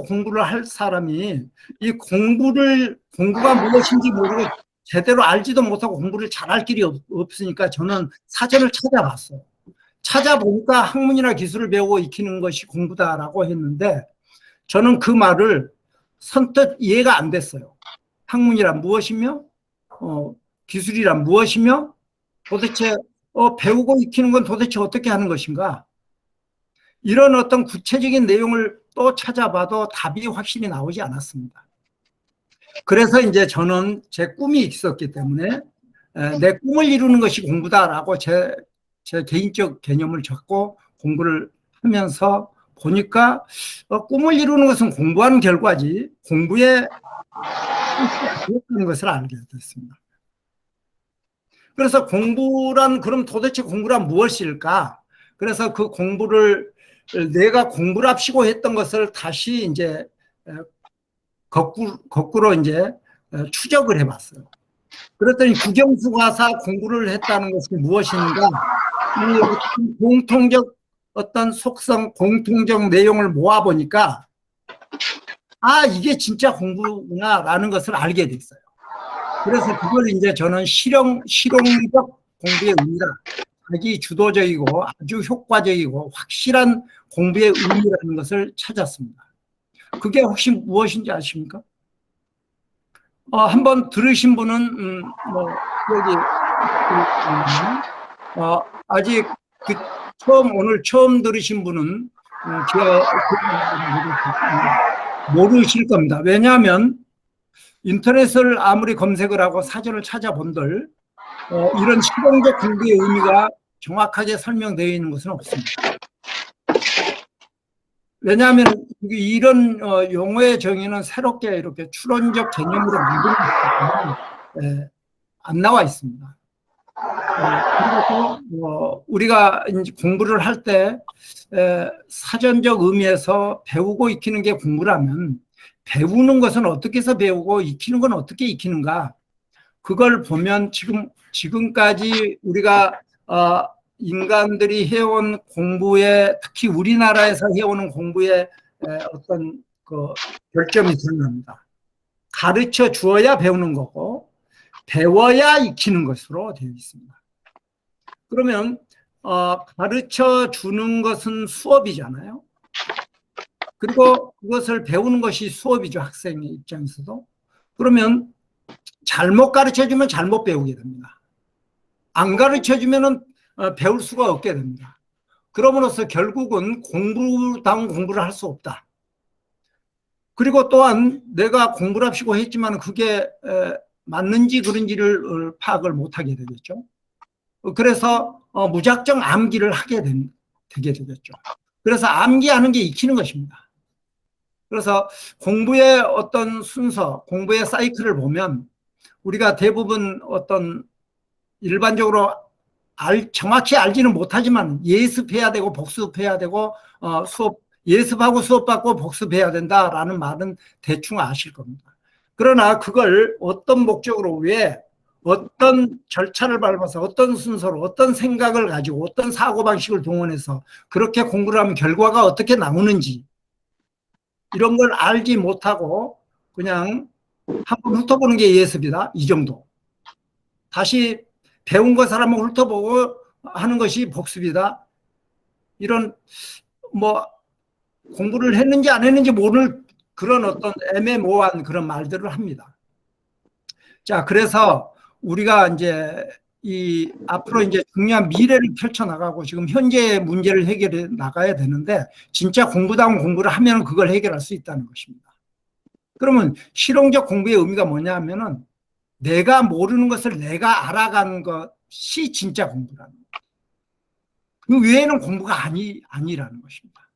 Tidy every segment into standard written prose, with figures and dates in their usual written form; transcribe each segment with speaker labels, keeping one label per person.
Speaker 1: 공부를 할 사람이 이 공부가 무엇인지 모르고 제대로 알지도 못하고 공부를 잘할 길이 없으니까 저는 사전을 찾아봤어요. 찾아보니까 학문이나 기술을 배우고 익히는 것이 공부다라고 했는데 저는 그 말을 선뜻 이해가 안 됐어요. 학문이란 무엇이며 기술이란 무엇이며 도대체 배우고 익히는 건 도대체 어떻게 하는 것인가? 이런 어떤 구체적인 내용을 또 찾아봐도 답이 확실히 나오지 않았습니다. 그래서 이제 저는 제 꿈이 있었기 때문에 내 꿈을 이루는 것이 공부다라고 제 개인적 개념을 잡고 공부를 하면서 보니까 꿈을 이루는 것은 공부하는 결과지 공부에 하는 것을 알게 됐습니다. 그래서 그럼 도대체 공부란 무엇일까? 그래서 그 공부를 내가 공부를 합시고 했던 것을 다시 이제 거꾸로 이제 추적을 해봤어요. 그랬더니 국영수가사 공부를 했다는 것이 무엇인가? 이 공통적 어떤 속성, 공통적 내용을 모아보니까 이게 진짜 공부구나라는 것을 알게 됐어요. 그래서 그걸 이제 저는 실용적 공부의 의미다. 자기 주도적이고 아주 효과적이고 확실한 공부의 의미라는 것을 찾았습니다. 그게 혹시 무엇인지 아십니까? 한번 들으신 분은 여기 아직 오늘 처음 들으신 분은 모르실 겁니다. 왜냐하면 인터넷을 아무리 검색을 하고 사전을 찾아본들 이런 실용적 공부의 의미가 정확하게 설명되어 있는 것은 없습니다. 왜냐하면 이런 용어의 정의는 새롭게 이렇게 추론적 개념으로 만드는 안 나와 있습니다. 그리고 우리가 이제 공부를 할 때 사전적 의미에서 배우고 익히는 게 공부라면 배우는 것은 어떻게 해서 배우고 익히는 건 어떻게 익히는가? 그걸 보면 지금까지 우리가 인간들이 해온 공부에 특히 우리나라에서 해오는 공부에 어떤 그 결점이 드러납니다. 가르쳐 주어야 배우는 거고 배워야 익히는 것으로 되어 있습니다. 그러면 가르쳐 주는 것은 수업이잖아요. 그리고 그것을 배우는 것이 수업이죠. 학생의 입장에서도. 그러면 잘못 가르쳐주면 잘못 배우게 됩니다. 안 가르쳐주면 배울 수가 없게 됩니다. 그럼으로써 결국은 공부다운 공부를 할 수 없다. 그리고 또한 내가 공부를 합시고 했지만 그게 맞는지 그런지를 파악을 못하게 되겠죠. 그래서 무작정 암기를 되게 되겠죠. 그래서 암기하는 게 익히는 것입니다. 그래서 공부의 어떤 순서, 공부의 사이클을 보면 우리가 대부분 어떤 일반적으로 정확히 알지는 못하지만 예습해야 되고 복습해야 되고 예습하고 수업받고 복습해야 된다라는 말은 대충 아실 겁니다. 그러나 그걸 어떤 목적으로 왜 어떤 절차를 밟아서 어떤 순서로 어떤 생각을 가지고 어떤 사고방식을 동원해서 그렇게 공부를 하면 결과가 어떻게 나오는지 이런 걸 알지 못하고 그냥 한번 훑어보는 게 예습이다. 이 정도. 다시 배운 것을 한번 훑어보고 하는 것이 복습이다. 이런 공부를 했는지 안 했는지 모를 그런 어떤 애매모호한 그런 말들을 합니다. 자, 그래서 우리가 이제 앞으로 이제 중요한 미래를 펼쳐나가고 지금 현재의 문제를 해결해 나가야 되는데 진짜 공부다운 공부를 하면 그걸 해결할 수 있다는 것입니다. 그러면 실용적 공부의 의미가 뭐냐 하면은 내가 모르는 것을 내가 알아가는 것이 진짜 공부라는 거예요. 그 외에는 공부가 아니라는 것입니다.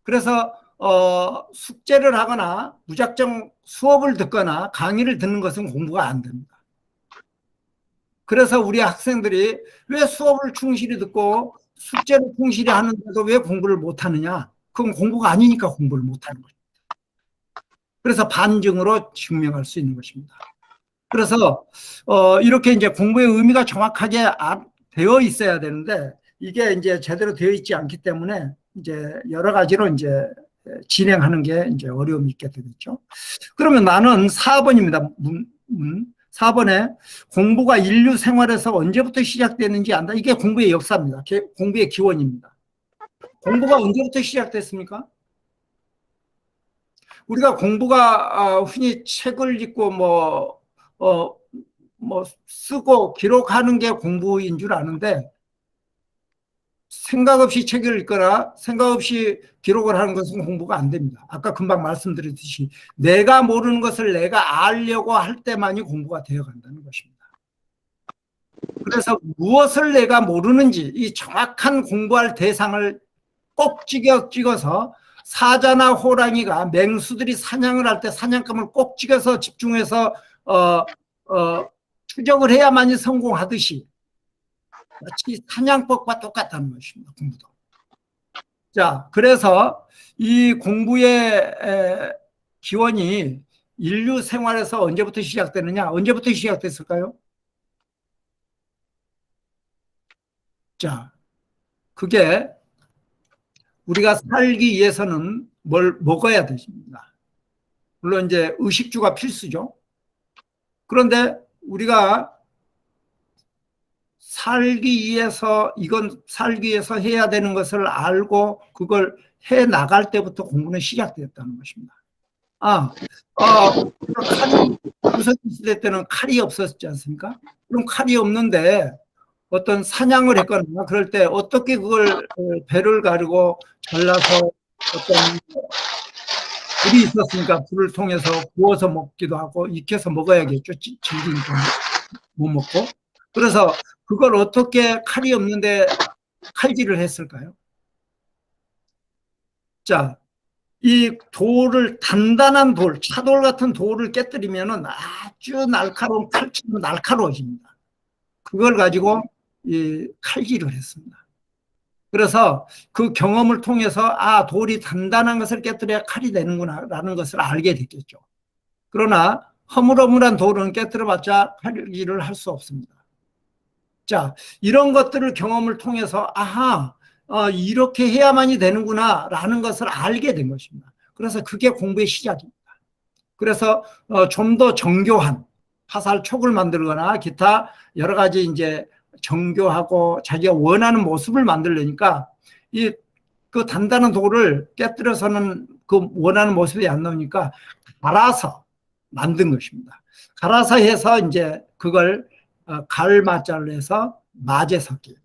Speaker 1: 그래서 숙제를 하거나 무작정 수업을 듣거나 강의를 듣는 것은 공부가 안 됩니다. 그래서 우리 학생들이 왜 수업을 충실히 듣고 숙제를 충실히 하는데도 왜 공부를 못하느냐? 그건 공부가 아니니까 공부를 못하는 것입니다. 그래서 반증으로 증명할 수 있는 것입니다. 그래서 이렇게 이제 공부의 의미가 정확하게 되어 있어야 되는데 이게 이제 제대로 되어 있지 않기 때문에 이제 여러 가지로 이제 진행하는 게 이제 어려움이 있게 되겠죠. 그러면 나는 4번입니다. 4번에 공부가 인류 생활에서 언제부터 시작되는지 안다. 이게 공부의 역사입니다. 공부의 기원입니다. 공부가 언제부터 시작됐습니까? 우리가 공부가 흔히 책을 읽고 쓰고 기록하는 게 공부인 줄 아는데, 생각 없이 책을 읽거나 생각 없이 기록을 하는 것은 공부가 안 됩니다. 아까 금방 말씀드렸듯이 내가 모르는 것을 내가 알려고 할 때만이 공부가 되어간다는 것입니다. 그래서 무엇을 내가 모르는지 이 정확한 공부할 대상을 꼭 찍어서 사자나 호랑이가 맹수들이 사냥을 할 때 사냥감을 꼭 찍어서 집중해서 추적을 해야만이 성공하듯이 마치 사냥법과 똑같다는 것입니다. 공부도. 자, 그래서 이 공부의 기원이 인류 생활에서 언제부터 시작되느냐? 언제부터 시작됐을까요? 자, 그게 우리가 살기 위해서는 뭘 먹어야 됩니다. 물론 이제 의식주가 필수죠. 그런데 우리가 살기 위해서 해야 되는 것을 알고 그걸 해 나갈 때부터 공부는 시작되었다는 것입니다. 칼이 구석시대 때는 칼이 없었지 않습니까? 그럼 칼이 없는데 어떤 사냥을 했거나 그럴 때 어떻게 그걸 배를 가르고 잘라서 어떤 불이 있었으니까 불을 통해서 구워서 먹기도 하고 익혀서 먹어야겠죠. 질기니까 못 먹고. 그래서 그걸 어떻게 칼이 없는데 칼질을 했을까요? 자, 이 돌을, 단단한 돌, 차돌 같은 돌을 깨뜨리면은 아주 날카로운 칼처럼 날카로워집니다. 그걸 가지고 이 칼질을 했습니다. 그래서 그 경험을 통해서 돌이 단단한 것을 깨뜨려야 칼이 되는구나 라는 것을 알게 됐겠죠. 그러나 허물허물한 돌은 깨뜨려봤자 칼질을 할 수 없습니다. 자, 이런 것들을 경험을 통해서 이렇게 해야만이 되는구나 라는 것을 알게 된 것입니다. 그래서 그게 공부의 시작입니다. 그래서 좀 더 정교한 화살촉을 만들거나 기타 여러 가지 이제 정교하고 자기가 원하는 모습을 만들려니까 그 단단한 돌을 깨뜨려서는 그 원하는 모습이 안 나오니까 갈아서 만든 것입니다. 갈아서 해서 이제 그걸 갈마자를 해서 마제석기,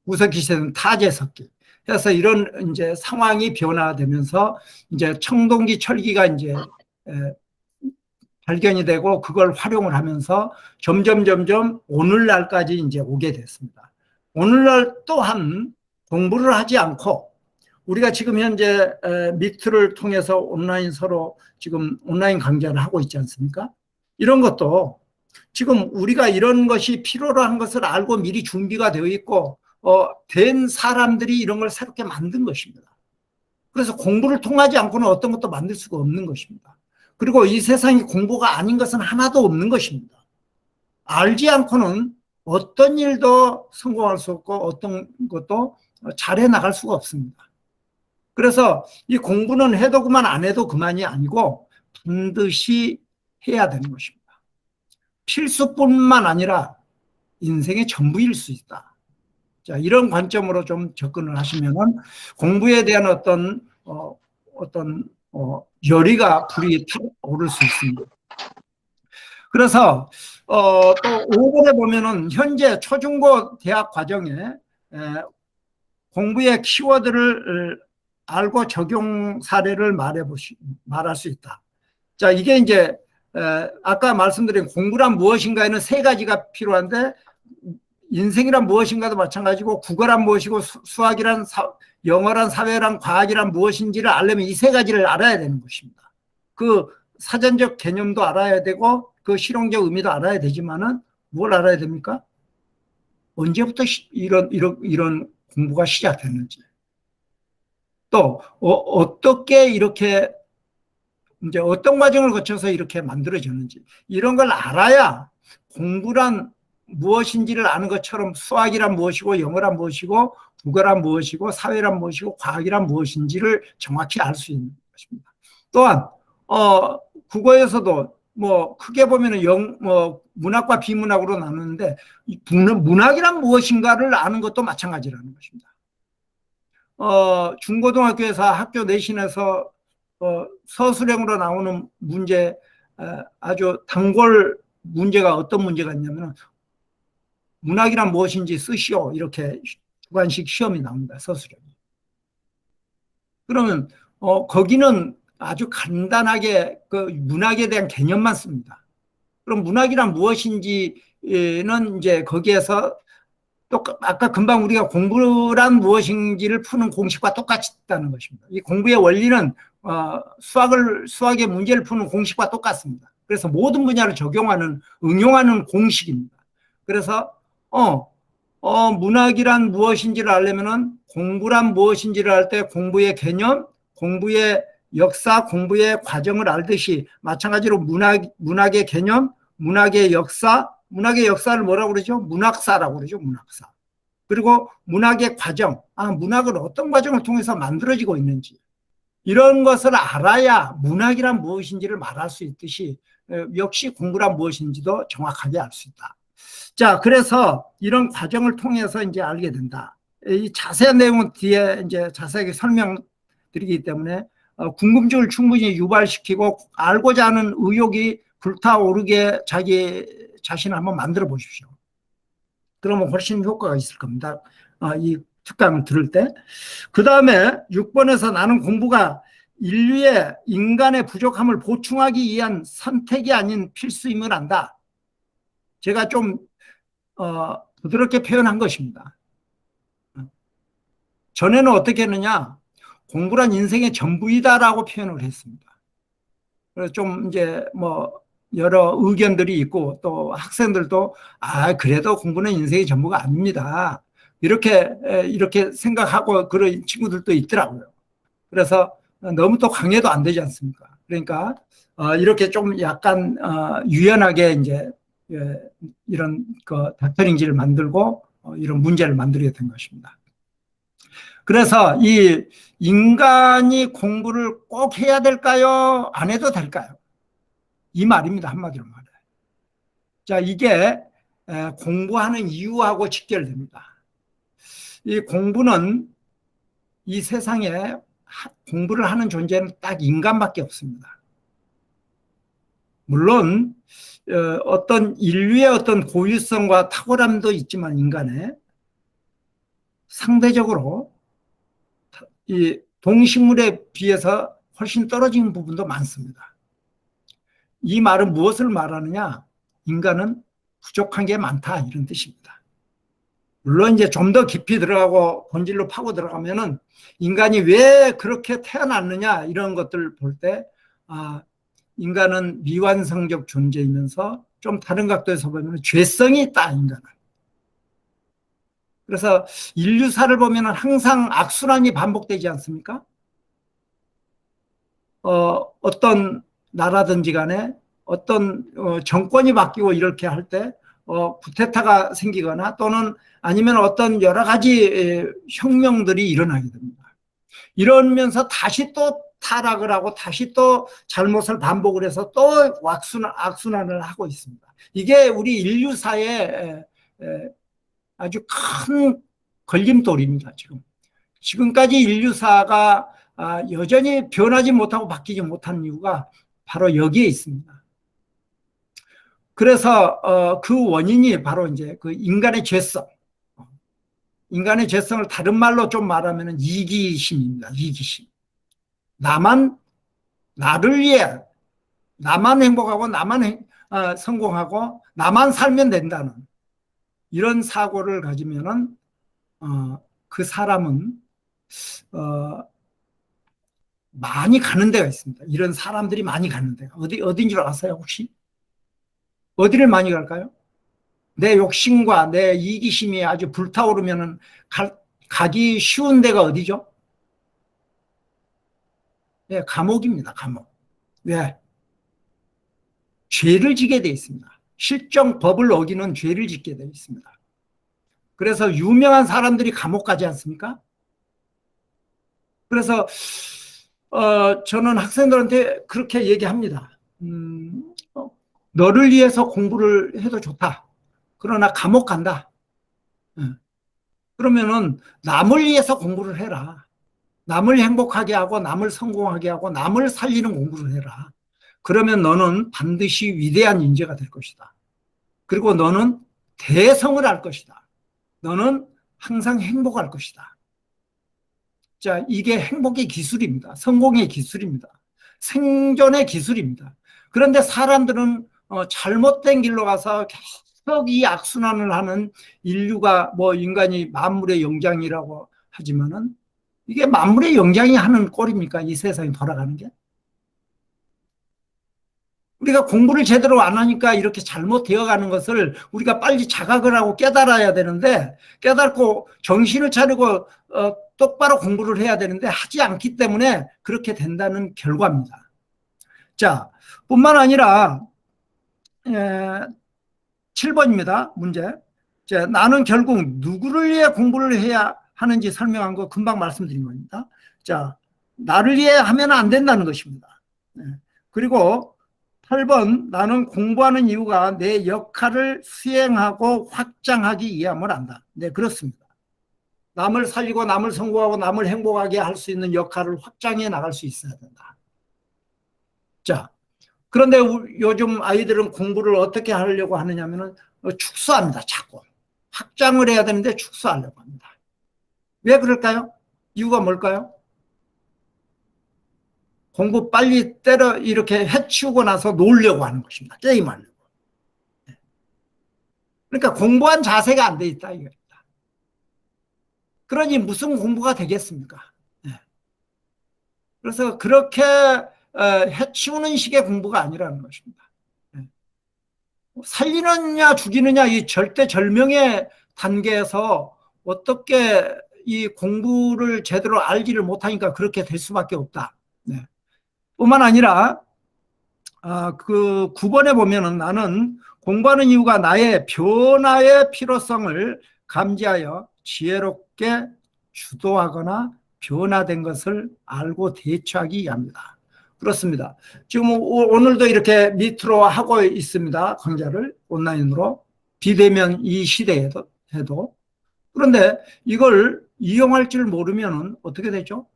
Speaker 1: 구석기시는 타제석기 해서 이런 이제 상황이 변화되면서 이제 청동기 철기가 이제 발견이 되고 그걸 활용을 하면서 점점 오늘날까지 이제 오게 됐습니다. 오늘날 또한 공부를 하지 않고 우리가 지금 현재 미트를 통해서 서로 지금 온라인 강좌를 하고 있지 않습니까? 이런 것도 지금 우리가 이런 것이 필요로 한 것을 알고 미리 준비가 되어 있고 된 사람들이 이런 걸 새롭게 만든 것입니다. 그래서 공부를 통하지 않고는 어떤 것도 만들 수가 없는 것입니다. 그리고 이 세상에 공부가 아닌 것은 하나도 없는 것입니다. 알지 않고는 어떤 일도 성공할 수 없고 어떤 것도 잘해 나갈 수가 없습니다. 그래서 이 공부는 해도 그만 안 해도 그만이 아니고 반드시 해야 되는 것입니다. 필수뿐만 아니라 인생의 전부일 수 있다. 자, 이런 관점으로 좀 접근을 하시면은 공부에 대한 어떤 열의가 불이 오를 수 있습니다. 그래서 또 5번에 보면은 현재 초중고 대학 과정에 공부의 키워드를 알고 적용 사례를 말할 수 있다. 자, 이게 이제 아까 말씀드린 공부란 무엇인가에는 세 가지가 필요한데 인생이란 무엇인가도 마찬가지고 국어란 무엇이고 수학이란 영어란 사회란 과학이란 무엇인지를 알려면 이 세 가지를 알아야 되는 것입니다. 그 사전적 개념도 알아야 되고 그 실용적 의미도 알아야 되지만은 뭘 알아야 됩니까? 언제부터 이런 공부가 시작됐는지, 또 어떻게 이렇게 이제 어떤 과정을 거쳐서 이렇게 만들어졌는지 이런 걸 알아야 공부란 무엇인지를 아는 것처럼 수학이란 무엇이고 영어란 무엇이고 국어란 무엇이고 사회란 무엇이고 과학이란 무엇인지를 정확히 알 수 있는 것입니다. 또한 국어에서도 뭐 크게 보면은 문학과 비문학으로 나누는데 문학이란 무엇인가를 아는 것도 마찬가지라는 것입니다. 중고등학교에서 학교 내신에서 서술형으로 나오는 문제, 아주 단골 문제가 어떤 문제가 있냐면 문학이란 무엇인지 쓰시오, 이렇게 주관식 시험이 나옵니다. 서술형이. 그러면 거기는 아주 간단하게 그 문학에 대한 개념만 씁니다. 그럼 문학이란 무엇인지는 이제 거기에서 또 아까 금방 우리가 공부란 무엇인지를 푸는 공식과 똑같이 있다는 것입니다. 이 공부의 원리는 수학의 문제를 푸는 공식과 똑같습니다. 그래서 모든 분야를 응용하는 공식입니다. 그래서 문학이란 무엇인지를 알려면은 공부란 무엇인지를 알 때 공부의 개념, 공부의 역사, 공부의 과정을 알듯이 마찬가지로 문학의 개념, 문학의 역사를 뭐라고 그러죠? 문학사라고 그러죠. 문학사. 그리고 문학의 과정, 문학을 어떤 과정을 통해서 만들어지고 있는지, 이런 것을 알아야 문학이란 무엇인지를 말할 수 있듯이 역시 공부란 무엇인지도 정확하게 알 수 있다. 자, 그래서 이런 과정을 통해서 이제 알게 된다. 이 자세한 내용은 뒤에 이제 자세하게 설명드리기 때문에 궁금증을 충분히 유발시키고 알고자 하는 의욕이 불타오르게 자기 자신을 한번 만들어 보십시오. 그러면 훨씬 효과가 있을 겁니다. 이 특강을 들을 때. 그 다음에 6번에서 나는 공부가 인간의 부족함을 보충하기 위한 선택이 아닌 필수임을 안다. 제가 좀 부드럽게 표현한 것입니다. 전에는 어떻게 했느냐? 공부란 인생의 전부이다라고 표현을 했습니다. 그래서 좀 이제 뭐 여러 의견들이 있고 또 학생들도 그래도 공부는 인생의 전부가 아닙니다. 이렇게 생각하고 그런 친구들도 있더라고요. 그래서 너무 또 강해도 안 되지 않습니까? 그러니까 이렇게 좀 약간 유연하게 이제 이런 닥터링지를 만들고 이런 문제를 만들게 된 것입니다. 그래서 이 인간이 공부를 꼭 해야 될까요? 안 해도 될까요? 이 말입니다. 한마디로 말해. 자, 이게 공부하는 이유하고 직결됩니다. 이 공부는 이 세상에 공부를 하는 존재는 딱 인간밖에 없습니다. 물론 어떤 인류의 어떤 고유성과 탁월함도 있지만 인간의 상대적으로 이 동식물에 비해서 훨씬 떨어진 부분도 많습니다. 이 말은 무엇을 말하느냐? 인간은 부족한 게 많다, 이런 뜻입니다. 물론 이제 좀 더 깊이 들어가고 본질로 파고 들어가면은 인간이 왜 그렇게 태어났느냐, 이런 것들을 볼 때 인간은 미완성적 존재이면서 좀 다른 각도에서 보면 죄성이 있다, 인간은. 그래서 인류사를 보면 항상 악순환이 반복되지 않습니까? 어떤 나라든지 간에 어떤 정권이 바뀌고 이렇게 할 때 쿠데타가 생기거나 또는 아니면 어떤 여러 가지 혁명들이 일어나게 됩니다. 이러면서 다시 또 타락을 하고 다시 또 잘못을 반복을 해서 또 악순환을 하고 있습니다. 이게 우리 인류사의 아주 큰 걸림돌입니다. 지금까지 인류사가 여전히 변하지 못하고 바뀌지 못한 이유가 바로 여기에 있습니다. 그래서 그 원인이 바로 이제 그 인간의 죄성. 인간의 죄성을 다른 말로 좀 말하면 이기심입니다. 이기심. 나를 위해 나만 행복하고 나만 성공하고 나만 살면 된다는 이런 사고를 가지면은 그 사람은 많이 가는 데가 있습니다. 이런 사람들이 많이 가는 데가 어딘 줄 아세요, 혹시? 어디를 많이 갈까요? 내 욕심과 내 이기심이 아주 불타오르면은 가기 쉬운 데가 어디죠? 네, 감옥입니다. 감옥. 왜? 죄를 지게 돼 있습니다. 실정 법을 어기는 죄를 짓게 돼 있습니다. 그래서 유명한 사람들이 감옥 가지 않습니까? 그래서 저는 학생들한테 그렇게 얘기합니다. 너를 위해서 공부를 해도 좋다. 그러나 감옥 간다. 그러면은 남을 위해서 공부를 해라. 남을 행복하게 하고 남을 성공하게 하고 남을 살리는 공부를 해라. 그러면 너는 반드시 위대한 인재가 될 것이다. 그리고 너는 대성을 할 것이다. 너는 항상 행복할 것이다. 자, 이게 행복의 기술입니다. 성공의 기술입니다. 생존의 기술입니다. 그런데 사람들은 잘못된 길로 가서 계속 이 악순환을 하는 인류가 뭐 인간이 만물의 영장이라고 하지만은 이게 만물의 영장이 하는 꼴입니까? 이 세상이 돌아가는 게? 우리가 공부를 제대로 안 하니까 이렇게 잘못되어 가는 것을 우리가 빨리 자각을 하고 깨달아야 되는데, 깨닫고 정신을 차리고 똑바로 공부를 해야 되는데 하지 않기 때문에 그렇게 된다는 결과입니다. 자, 뿐만 아니라 7번입니다. 문제. 자, 나는 결국 누구를 위해 공부를 해야 하는지 설명한 거 금방 말씀드린 겁니다. 자, 나를 위해 하면 안 된다는 것입니다. 그리고 8번, 나는 공부하는 이유가 내 역할을 수행하고 확장하기 위함을 안다. 네, 그렇습니다. 남을 살리고 남을 성공하고 남을 행복하게 할 수 있는 역할을 확장해 나갈 수 있어야 된다. 자, 그런데 요즘 아이들은 공부를 어떻게 하려고 하느냐면은 축소합니다. 자꾸. 확장을 해야 되는데 축소하려고 합니다. 왜 그럴까요? 이유가 뭘까요? 공부 빨리 때려 이렇게 해치우고 나서 놀려고 하는 것입니다. 게임하려고. 그러니까 공부한 자세가 안 돼 있다 이겁니다. 그러니 무슨 공부가 되겠습니까? 그래서 그렇게 해치우는 식의 공부가 아니라는 것입니다. 살리느냐 죽이느냐 이 절대절명의 단계에서 어떻게 이 공부를 제대로 알지를 못하니까 그렇게 될 수밖에 없다. 뿐만 아니라 그 9번에 보면은 나는 공부하는 이유가 나의 변화의 필요성을 감지하여 지혜롭게 주도하거나 변화된 것을 알고 대처하기 위함이다. 그렇습니다. 지금 오늘도 이렇게 미트로 하고 있습니다. 강좌를 온라인으로. 비대면 이 시대에도 해도. 그런데 이걸 이용할 줄 모르면 어떻게 되죠?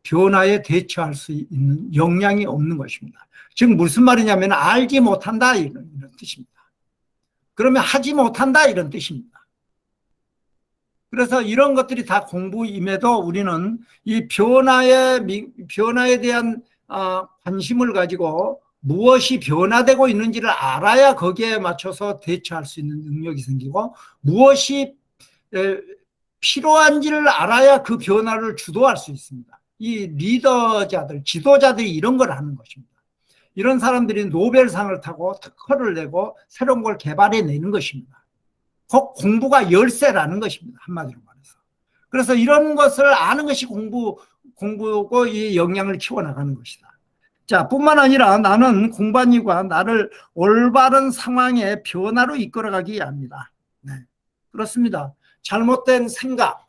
Speaker 1: 변화에 대처할 수 있는 역량이 없는 것입니다. 즉 무슨 말이냐면 알지 못한다 이런 뜻입니다. 그러면 하지 못한다 이런 뜻입니다. 그래서 이런 것들이 다 공부임에도 우리는 이 변화에 대한 관심을 가지고 무엇이 변화되고 있는지를 알아야 거기에 맞춰서 대처할 수 있는 능력이 생기고, 무엇이 필요한지를 알아야 그 변화를 주도할 수 있습니다. 이 리더자들, 지도자들이 이런 걸 하는 것입니다. 이런 사람들이 노벨상을 타고 특허를 내고 새로운 걸 개발해내는 것입니다. 곧 공부가 열쇠라는 것입니다. 한마디로 말해서. 그래서 이런 것을 아는 것이 공부고 이 역량을 키워나가는 것이다. 자, 뿐만 아니라 나는 공부한 이유가 나를 올바른 상황의 변화로 이끌어가기 위함이다. 네, 그렇습니다. 잘못된 생각,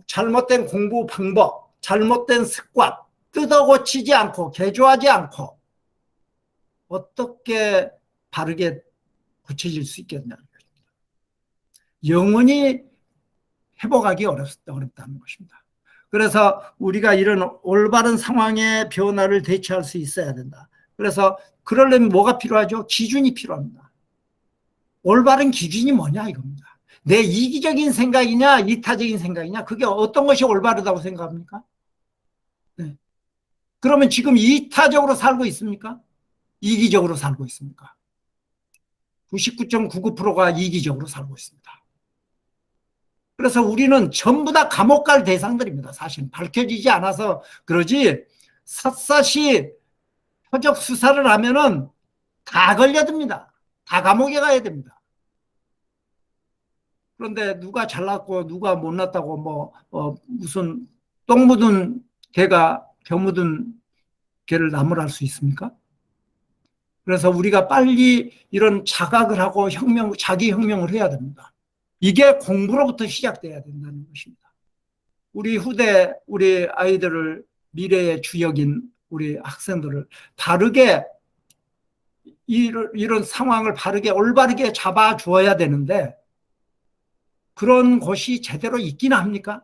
Speaker 1: 잘못된 공부 방법, 잘못된 습관, 뜯어 고치지 않고 개조하지 않고 어떻게 바르게 고쳐질 수 있겠냐는 것입니다. 영원히 회복하기 어렵다는 것입니다. 그래서 우리가 이런 올바른 상황의 변화를 대처할 수 있어야 된다. 그래서 그러려면 뭐가 필요하죠? 기준이 필요합니다. 올바른 기준이 뭐냐 이겁니다. 내 이기적인 생각이냐 이타적인 생각이냐, 그게 어떤 것이 올바르다고 생각합니까? 네. 그러면 지금 이타적으로 살고 있습니까? 이기적으로 살고 있습니까? 99.99%가 이기적으로 살고 있습니다. 그래서 우리는 전부 다 감옥 갈 대상들입니다. 사실 밝혀지지 않아서 그러지, 샅샅이 표적 수사를 하면은 다 걸려듭니다. 다 감옥에 가야 됩니다. 그런데 누가 잘났고 누가 못났다고 무슨 똥 묻은 개가 겨 묻은 개를 나무랄 수 있습니까? 그래서 우리가 빨리 이런 자각을 하고 자기 혁명을 해야 됩니다. 이게 공부로부터 시작돼야 된다는 것입니다. 우리 후대, 우리 아이들을, 미래의 주역인 우리 학생들을 바르게, 이런 상황을 바르게 올바르게 잡아주어야 되는데, 그런 곳이 제대로 있긴 합니까?